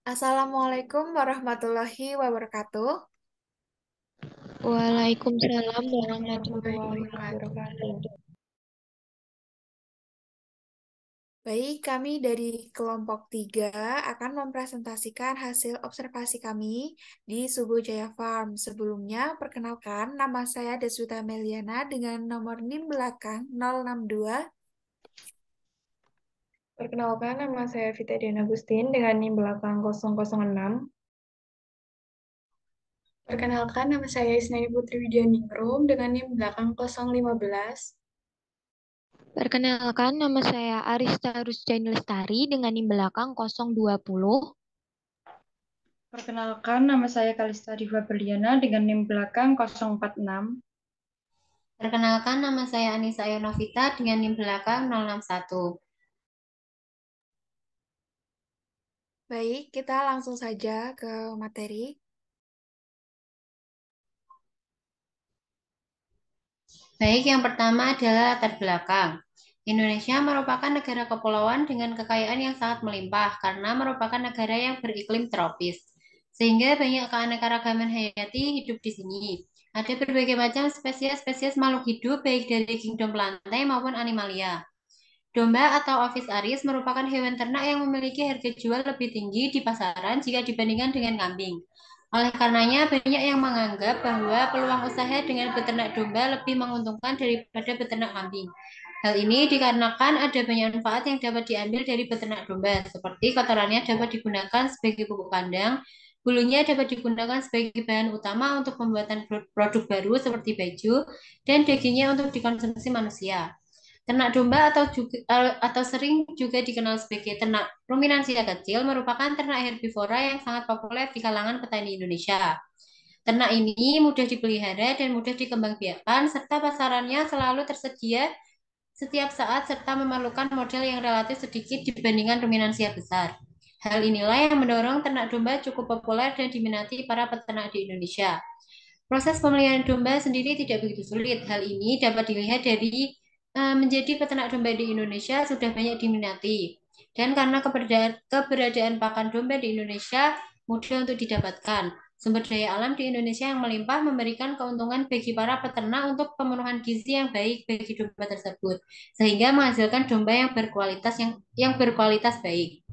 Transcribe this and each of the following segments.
Assalamualaikum warahmatullahi wabarakatuh. Waalaikumsalam warahmatullahi Warahmatullahi wabarakatuh. wabarakatuh. Baik, kami dari kelompok 3 akan mempresentasikan hasil observasi kami di Subo Jaya Farm. Sebelumnya, perkenalkan nama saya Deswita Meliana dengan nomor NIM belakang 062. Perkenalkan, nama saya Vita Dian Agustin dengan NIM belakang 006. Perkenalkan, nama saya Isnani Putri Widianingrum dengan NIM belakang 015. Perkenalkan, nama saya Arista Rusjain Lestari dengan NIM belakang 020. Perkenalkan, nama saya Kalista Diva Berliana dengan NIM belakang 046. Perkenalkan, nama saya Anissa Ayonovita dengan NIM belakang 061. Baik, kita langsung saja ke materi. Baik, yang pertama adalah latar belakang. Indonesia merupakan negara kepulauan dengan kekayaan yang sangat melimpah karena merupakan negara yang beriklim tropis. Sehingga banyak keanekaragaman hayati hidup di sini. Ada berbagai macam spesies-spesies makhluk hidup baik dari kingdom lantai maupun animalia. Domba atau Ovis aris merupakan hewan ternak yang memiliki harga jual lebih tinggi di pasaran jika dibandingkan dengan kambing. Oleh karenanya, banyak yang menganggap bahwa peluang usaha dengan beternak domba lebih menguntungkan daripada beternak kambing. Hal ini dikarenakan ada banyak manfaat yang dapat diambil dari beternak domba, seperti kotorannya dapat digunakan sebagai pupuk kandang, bulunya dapat digunakan sebagai bahan utama untuk pembuatan produk baru seperti baju, dan dagingnya untuk dikonsumsi manusia. Ternak domba atau sering juga dikenal sebagai ternak ruminansia kecil merupakan ternak herbivora yang sangat populer di kalangan petani Indonesia. Ternak ini mudah dipelihara dan mudah dikembangbiakkan serta pasarannya selalu tersedia setiap saat serta memerlukan modal yang relatif sedikit dibandingkan ruminansia besar. Hal inilah yang mendorong ternak domba cukup populer dan diminati para peternak di Indonesia. Proses pemeliharaan domba sendiri tidak begitu sulit. Hal ini dapat dilihat dari menjadi peternak domba di Indonesia sudah banyak diminati. Dan karena keberadaan pakan domba di Indonesia mudah untuk didapatkan. Sumber daya alam di Indonesia yang melimpah memberikan keuntungan bagi para peternak untuk pemenuhan gizi yang baik bagi domba tersebut, sehingga menghasilkan domba yang berkualitas baik.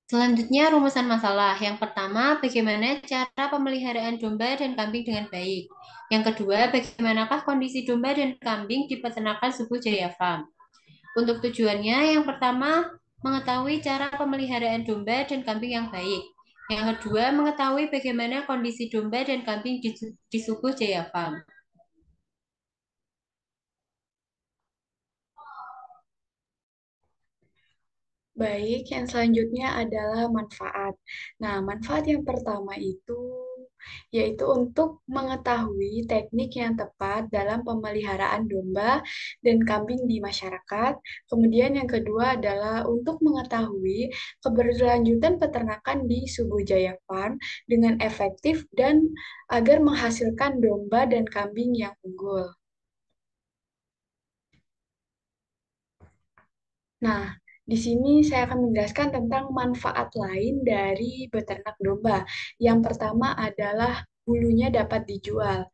Selanjutnya, rumusan masalah. Yang pertama, bagaimana cara pemeliharaan domba dan kambing dengan baik. Yang kedua, bagaimanakah kondisi domba dan kambing di peternakan Suku Jaya Farm. Untuk tujuannya, yang pertama, mengetahui cara pemeliharaan domba dan kambing yang baik. Yang kedua, mengetahui bagaimana kondisi domba dan kambing di Suku Jaya Farm. Baik, yang selanjutnya adalah manfaat. Nah, manfaat yang pertama itu yaitu untuk mengetahui teknik yang tepat dalam pemeliharaan domba dan kambing di masyarakat. Kemudian yang kedua adalah untuk mengetahui keberlanjutan peternakan di Sugu Jaya Farm dengan efektif dan agar menghasilkan domba dan kambing yang unggul. Nah, di sini saya akan menjelaskan tentang manfaat lain dari beternak domba. Yang pertama adalah bulunya dapat dijual.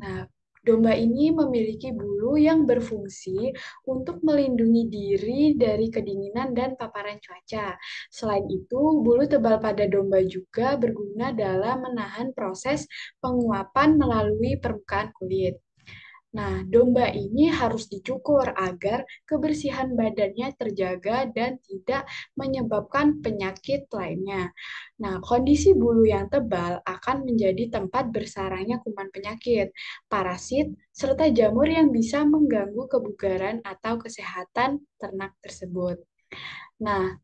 Nah, domba ini memiliki bulu yang berfungsi untuk melindungi diri dari kedinginan dan paparan cuaca. Selain itu, bulu tebal pada domba juga berguna dalam menahan proses penguapan melalui permukaan kulit. Nah, domba ini harus dicukur agar kebersihan badannya terjaga dan tidak menyebabkan penyakit lainnya. Nah, kondisi bulu yang tebal akan menjadi tempat bersarangnya kuman penyakit, parasit, serta jamur yang bisa mengganggu kebugaran atau kesehatan ternak tersebut. Nah,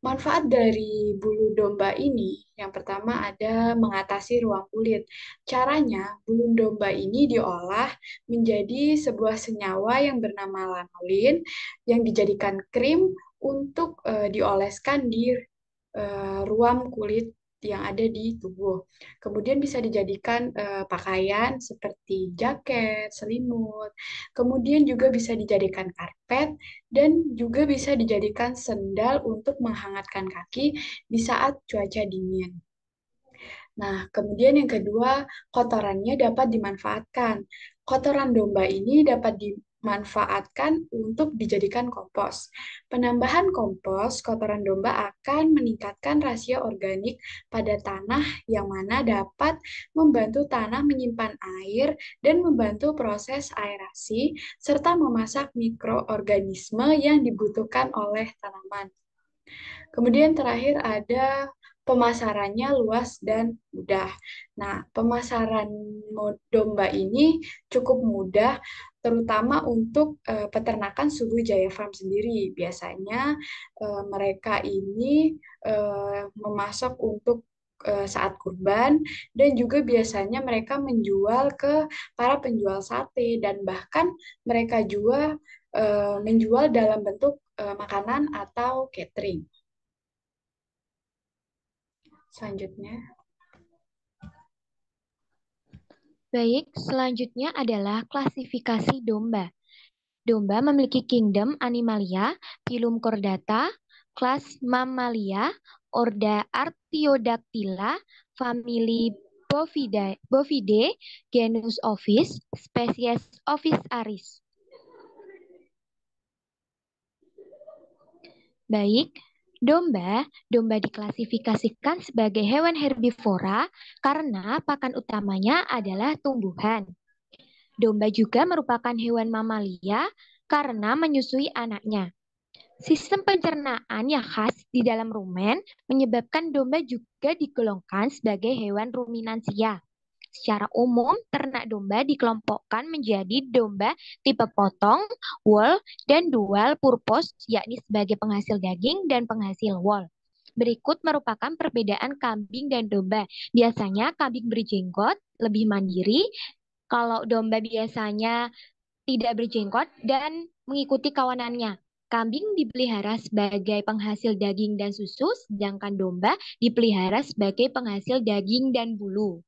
manfaat dari bulu domba ini, yang pertama ada mengatasi ruang kulit. Caranya, bulu domba ini diolah menjadi sebuah senyawa yang bernama lanolin yang dijadikan krim untuk dioleskan di ruam kulit yang ada di tubuh. Kemudian bisa dijadikan pakaian seperti jaket, selimut. Kemudian juga bisa dijadikan karpet dan juga bisa dijadikan sendal untuk menghangatkan kaki di saat cuaca dingin. Nah, kemudian yang kedua, kotorannya dapat dimanfaatkan. Kotoran domba ini dapat dimanfaatkan untuk dijadikan kompos. Penambahan kompos kotoran domba akan meningkatkan rasio organik pada tanah yang mana dapat membantu tanah menyimpan air dan membantu proses aerasi serta memasak mikroorganisme yang dibutuhkan oleh tanaman. Kemudian terakhir ada pemasarannya luas dan mudah. Nah, pemasaran domba ini cukup mudah, terutama untuk peternakan Sugu Jaya Farm sendiri. Biasanya mereka ini memasak untuk saat kurban dan juga biasanya mereka menjual ke para penjual sate dan bahkan mereka juga menjual dalam bentuk makanan atau catering. Selanjutnya, Baik, selanjutnya adalah klasifikasi domba. Domba memiliki kingdom Animalia, phylum Chordata, kelas Mammalia, order Artiodactyla, famili Bovidae, genus Ovis, spesies Ovis aris. Baik, domba diklasifikasikan sebagai hewan herbivora karena pakan utamanya adalah tumbuhan. Domba juga merupakan hewan mamalia karena menyusui anaknya. Sistem pencernaan yang khas di dalam rumen menyebabkan domba juga digolongkan sebagai hewan ruminansia. Secara umum, ternak domba dikelompokkan menjadi domba tipe potong, wool, dan dual purpose, yakni sebagai penghasil daging dan penghasil wool. Berikut merupakan perbedaan kambing dan domba. Biasanya kambing berjenggot, lebih mandiri, kalau domba biasanya tidak berjenggot dan mengikuti kawanannya. Kambing dipelihara sebagai penghasil daging dan susu, sedangkan domba dipelihara sebagai penghasil daging dan bulu.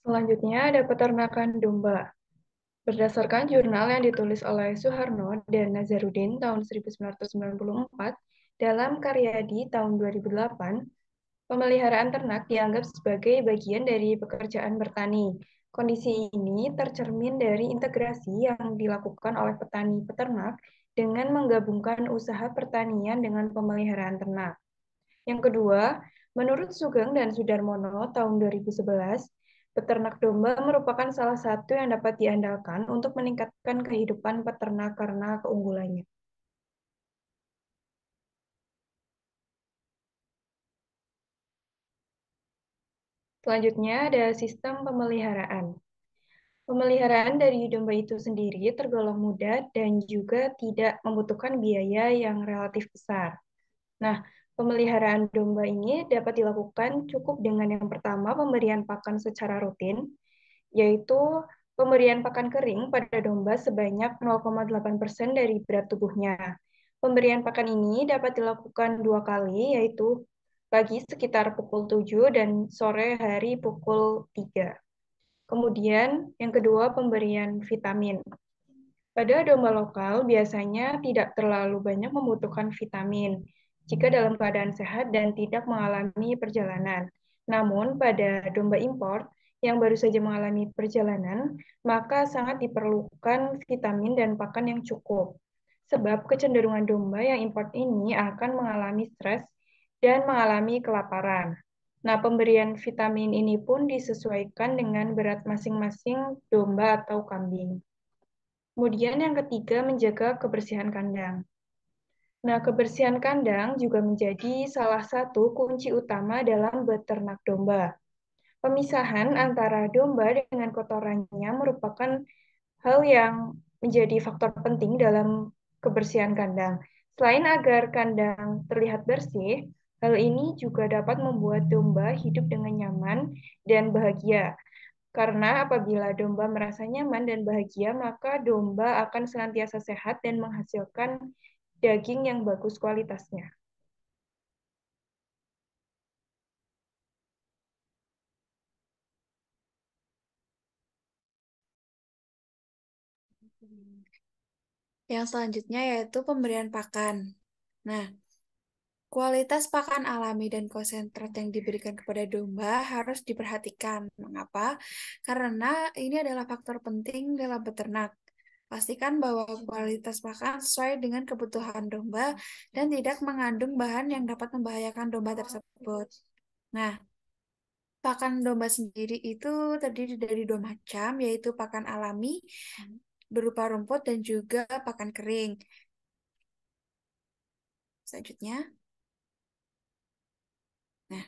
Selanjutnya ada peternakan domba. Berdasarkan jurnal yang ditulis oleh Suharno dan Nazarudin tahun 1994 dalam karya di tahun 2008, pemeliharaan ternak dianggap sebagai bagian dari pekerjaan bertani. Kondisi ini tercermin dari integrasi yang dilakukan oleh petani-peternak dengan menggabungkan usaha pertanian dengan pemeliharaan ternak. Yang kedua, menurut Sugeng dan Sudarmono tahun 2011, peternak domba merupakan salah satu yang dapat diandalkan untuk meningkatkan kehidupan peternak karena keunggulannya. Selanjutnya ada sistem pemeliharaan. Pemeliharaan dari domba itu sendiri tergolong mudah dan juga tidak membutuhkan biaya yang relatif besar. Nah, pemeliharaan domba ini dapat dilakukan cukup dengan yang pertama pemberian pakan secara rutin, yaitu pemberian pakan kering pada domba sebanyak 0,8% dari berat tubuhnya. Pemberian pakan ini dapat dilakukan 2 kali, yaitu pagi sekitar pukul 7 dan sore hari pukul 3. Kemudian yang kedua pemberian vitamin. Pada domba lokal biasanya tidak terlalu banyak membutuhkan vitamin jika dalam keadaan sehat dan tidak mengalami perjalanan. Namun pada domba impor yang baru saja mengalami perjalanan, maka sangat diperlukan vitamin dan pakan yang cukup. Sebab kecenderungan domba yang impor ini akan mengalami stres dan mengalami kelaparan. Nah, pemberian vitamin ini pun disesuaikan dengan berat masing-masing domba atau kambing. Kemudian yang ketiga, menjaga kebersihan kandang. Nah, kebersihan kandang juga menjadi salah satu kunci utama dalam beternak domba. Pemisahan antara domba dengan kotorannya merupakan hal yang menjadi faktor penting dalam kebersihan kandang. Selain agar kandang terlihat bersih, hal ini juga dapat membuat domba hidup dengan nyaman dan bahagia. Karena apabila domba merasa nyaman dan bahagia, maka domba akan senantiasa sehat dan menghasilkan daging yang bagus kualitasnya. Yang selanjutnya yaitu pemberian pakan. Nah, kualitas pakan alami dan konsentrat yang diberikan kepada domba harus diperhatikan. Mengapa? Karena ini adalah faktor penting dalam beternak. Pastikan bahwa kualitas pakan sesuai dengan kebutuhan domba dan tidak mengandung bahan yang dapat membahayakan domba tersebut. Nah, pakan domba sendiri itu terdiri dari dua macam, yaitu pakan alami berupa rumput dan juga pakan kering. Selanjutnya, nah,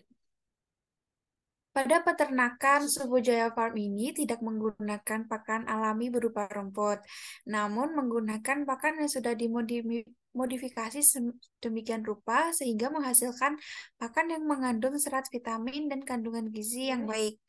pada peternakan Subu Jaya Farm ini tidak menggunakan pakan alami berupa rumput, namun menggunakan pakan yang sudah dimodifikasi sedemikian rupa sehingga menghasilkan pakan yang mengandung serat, vitamin, dan kandungan gizi yang baik.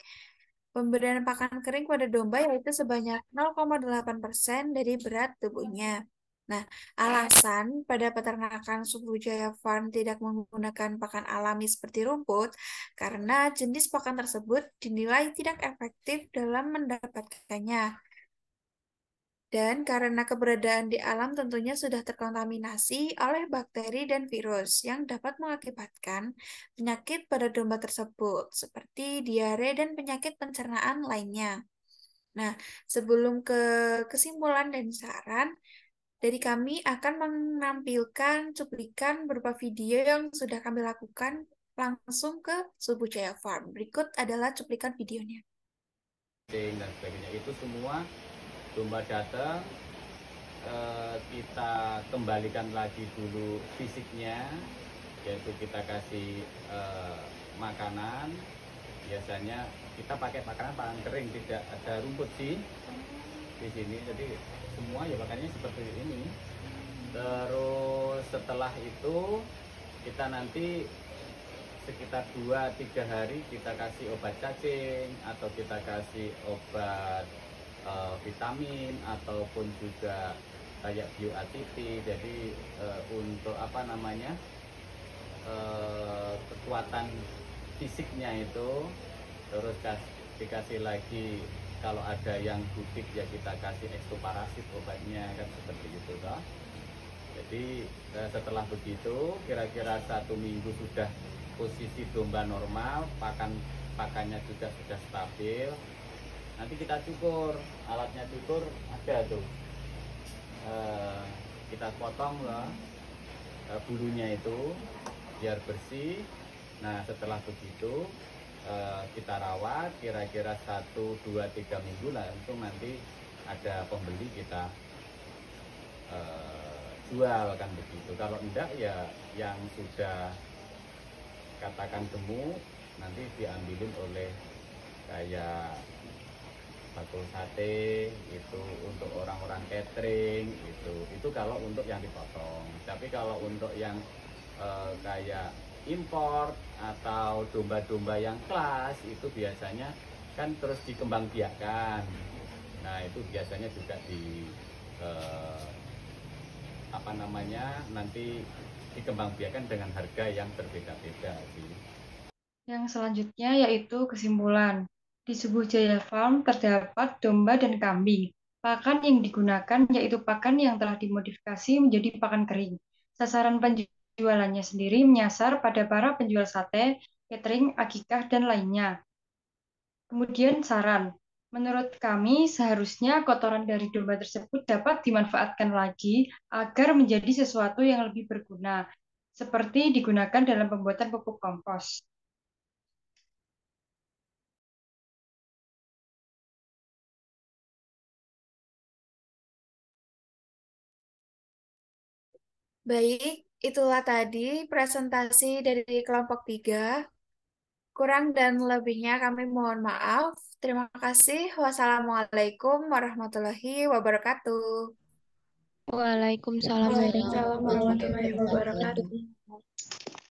Pemberian pakan kering pada domba yaitu sebanyak 0,8% dari berat tubuhnya. Nah, alasan pada peternakan Subu Jaya Farm tidak menggunakan pakan alami seperti rumput karena jenis pakan tersebut dinilai tidak efektif dalam mendapatkannya. Dan karena keberadaan di alam tentunya sudah terkontaminasi oleh bakteri dan virus yang dapat mengakibatkan penyakit pada domba tersebut, seperti diare dan penyakit pencernaan lainnya. Nah, sebelum ke kesimpulan dan saran, dari kami akan menampilkan cuplikan berupa video yang sudah kami lakukan langsung ke Subu Jaya Farm. Berikut adalah cuplikan videonya. Dan sebagainya itu semua domba datang, kita kembalikan lagi dulu fisiknya, yaitu kita kasih makanan. Biasanya kita pakai pakan kering, tidak ada rumput sih di sini, jadi semua ya makannya seperti ini. Terus setelah itu kita nanti sekitar 2-3 hari kita kasih obat cacing atau kita kasih obat vitamin ataupun juga kayak bioaktif. Jadi untuk apa namanya kekuatan fisiknya itu. Terus dikasih lagi kalau ada yang gudik ya kita kasih ekstoparasit obatnya, kan seperti itu toh. Jadi setelah begitu kira-kira 1 minggu sudah posisi domba normal, pakannya juga sudah stabil. Nanti kita cukur, alatnya cukur ada tuh, kita potong loh bulunya itu biar bersih. Nah setelah begitu kita rawat kira-kira 1-2-3 minggu lah, itu nanti ada pembeli kita jual kan begitu. Kalau enggak ya yang sudah katakan gemuk nanti diambilin oleh kayak bakul sate itu untuk orang-orang catering itu kalau untuk yang dipotong. Tapi kalau untuk yang kayak impor atau domba-domba yang kelas itu biasanya kan terus dikembangbiakkan. Nah itu biasanya juga di apa namanya nanti dikembangbiakkan dengan harga yang berbeda-beda sih. Yang selanjutnya yaitu kesimpulan. Di Subu Jaya Farm terdapat domba dan kambing. Pakan yang digunakan yaitu pakan yang telah dimodifikasi menjadi pakan kering. Sasaran penjualannya sendiri menyasar pada para penjual sate, catering, akikah, dan lainnya. Kemudian saran. Menurut kami, seharusnya kotoran dari domba tersebut dapat dimanfaatkan lagi agar menjadi sesuatu yang lebih berguna, seperti digunakan dalam pembuatan pupuk kompos. Baik, itulah tadi presentasi dari kelompok 3. Kurang dan lebihnya kami mohon maaf. Terima kasih. Wassalamualaikum warahmatullahi wabarakatuh. Waalaikumsalam Waalaikumsalam warahmatullahi warahmatullahi wabarakatuh. wabarakatuh.